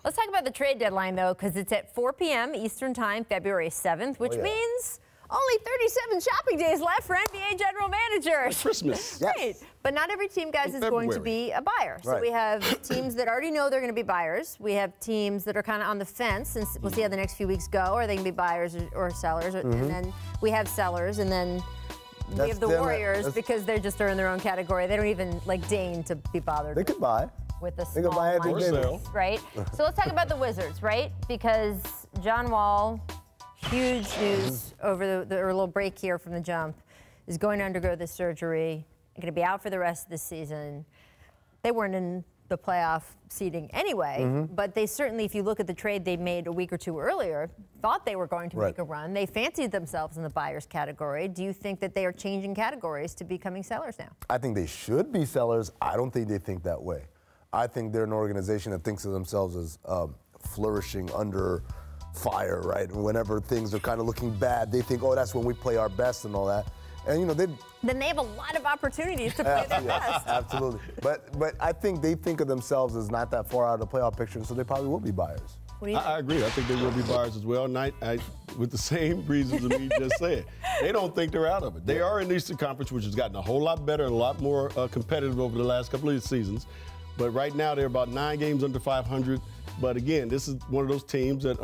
Let's talk about the trade deadline, though, because it's at 4 p.m. Eastern Time, February 7th, which means only 37 shopping days left for NBA general managers. Like Christmas. Right. But not every team, guys, is going to be a buyer. So we have teams that already know they're going to be buyers. We have teams that are kind of on the fence, and we'll see how the next few weeks go. Are they going to be buyers or sellers? And then we have sellers, and then we have the Warriors because they just are in their own category. They don't even deign to be bothered. They could buy. With a they could buy line, right? So let's talk about the Wizards, right? Because John Wall, huge news over the little break here from the jump, is going to undergo this surgery. Going to be out for the rest of the season. They weren't in the playoff seeding anyway, but they certainly, if you look at the trade they made a week or two earlier, thought they were going to make a run. They fancied themselves in the buyers category. Do you think that they are changing categories to becoming sellers now? I think they should be sellers. I don't think they think that way. I think they're an organization that thinks of themselves as flourishing under fire, right? And whenever things are kind of looking bad, they think, oh, that's when we play our best and all that. And, you know, then they have a lot of opportunities to play their best. Absolutely. But I think they think of themselves as not that far out of the playoff picture, so they probably will be buyers. What do you think? I agree. I think they will be buyers as well. And with the same reasons Amin just said. They don't think they're out of it. They are in the Eastern Conference, which has gotten a whole lot better and a lot more competitive over the last couple of seasons. But right now, they're about 9 games under 500. But again, this is one of those teams that,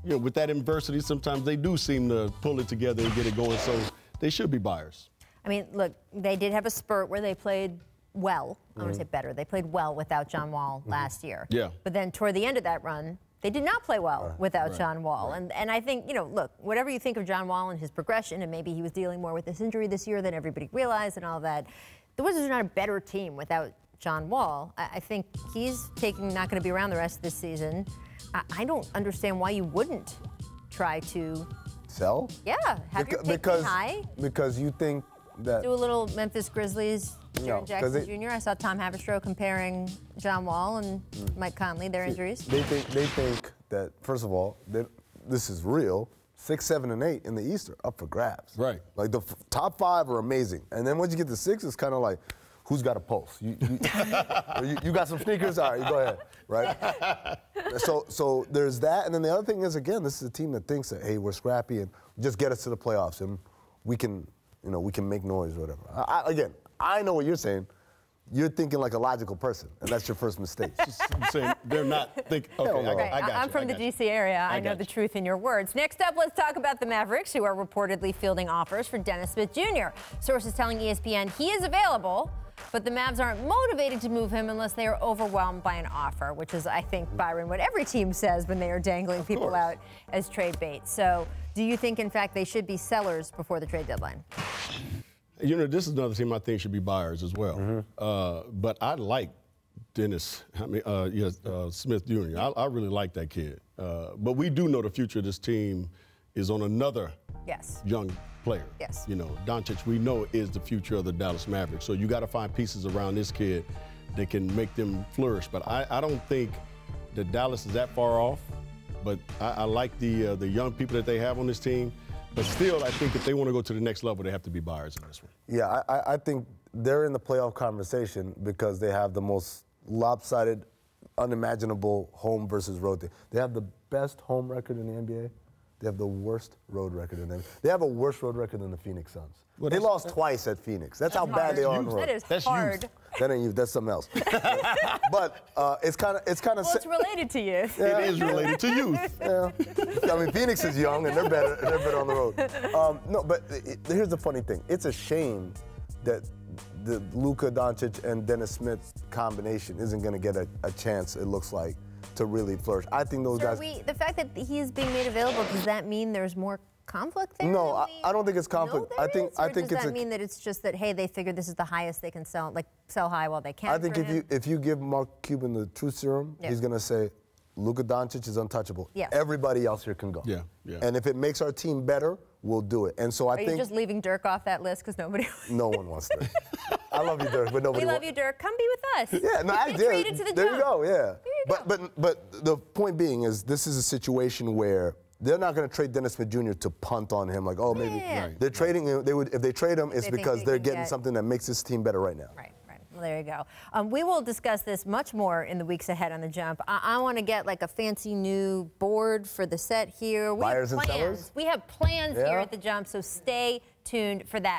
with that adversity, sometimes they do seem to pull it together and get it going. So they should be buyers. I mean, look, they did have a spurt where they played well. I want to say better. They played well without John Wall last year. Yeah. But then toward the end of that run, they did not play well without John Wall. And I think, look, whatever you think of John Wall and his progression, and maybe he was dealing more with this injury this year than everybody realized and all that, the Wizards are not a better team without John Wall. I think he's not going to be around the rest of this season. I don't understand why you wouldn't try to sell. Yeah, have your pick be high. Because you think that do a little Memphis Grizzlies, Jaren Jackson Jr. I saw Tom Haberstroh comparing John Wall and Mike Conley, their injuries. They think that, first of all, this is real. 6, 7, and 8 in the East are up for grabs. Right. Like the top 5 are amazing, and then once you get to 6, it's kind of like, who's got a pulse? You got some sneakers? All right, you go ahead, right? So there's that, and then the other thing is, again, this is a team that thinks that, hey, we're scrappy and just get us to the playoffs, and we can make noise or whatever. Again, I know what you're saying. You're thinking like a logical person, and that's your first mistake. I'm saying they're not thinking. Okay, I got you. I'm from the D.C. area. I know the truth in your words. Next up, let's talk about the Mavericks, who are reportedly fielding offers for Dennis Smith Jr. Sources telling ESPN he is available, but the Mavs aren't motivated to move him unless they are overwhelmed by an offer, which is, I think, Byron, what every team says when they are dangling people out as trade bait. So do you think, in fact, they should be sellers before the trade deadline? This is another team I think should be buyers as well. But I like Dennis Smith Jr. I really like that kid. But we do know the future of this team is on another young player. Yes. Doncic, we know, is the future of the Dallas Mavericks. So you got to find pieces around this kid that can make them flourish. But I don't think that Dallas is that far off. But I like the young people that they have on this team. But still, I think if they want to go to the next level, they have to be buyers in this one. Yeah, I think they're in the playoff conversation because they have the most lopsided, unimaginable home versus road thing. They have the best home record in the NBA. They have the worst road record in the NBA. They have a worse road record than the Phoenix Suns. Well, they lost twice at Phoenix. That's how bad they are on the road. That's hard. That ain't you. That's something else. But it's kind of. Well, it's related to youth. Yeah. It is related to youth. Yeah. I mean, Phoenix is young and they're better. They're better on the road. No, but here's the funny thing. It's a shame that the Luka Doncic and Dennis Smith combination isn't going to get a chance. It looks like to really flourish. I think those guys. The fact that he's being made available, does that mean there's more conflict there? No, I don't think it's conflict. I think does that mean that it's just that, hey, they figure this is the highest they can sell, sell high while they can? I think if you give Mark Cuban the truth serum, he's gonna say, Luka Doncic is untouchable. Yes. Everybody else here can go. Yeah. And if it makes our team better, we'll do it. And so I think. Are you just leaving Dirk off that list because nobody? No one wants Dirk. I love you, Dirk, but nobody. We love you, Dirk. Come be with us. Yeah, no, I did. Traded to the there jump. You go. Yeah. There you go. But the point being is, this is a situation where they're not going to trade Dennis Smith Jr. to punt on him, like, oh, maybe. Yeah. They're trading him. If they trade him, it's because they're getting something that makes this team better right now. Right. Well, there you go. We will discuss this much more in the weeks ahead on The Jump. I want to get like a fancy new board for the set here. Buyers and sellers? We have plans here at The Jump, so stay tuned for that.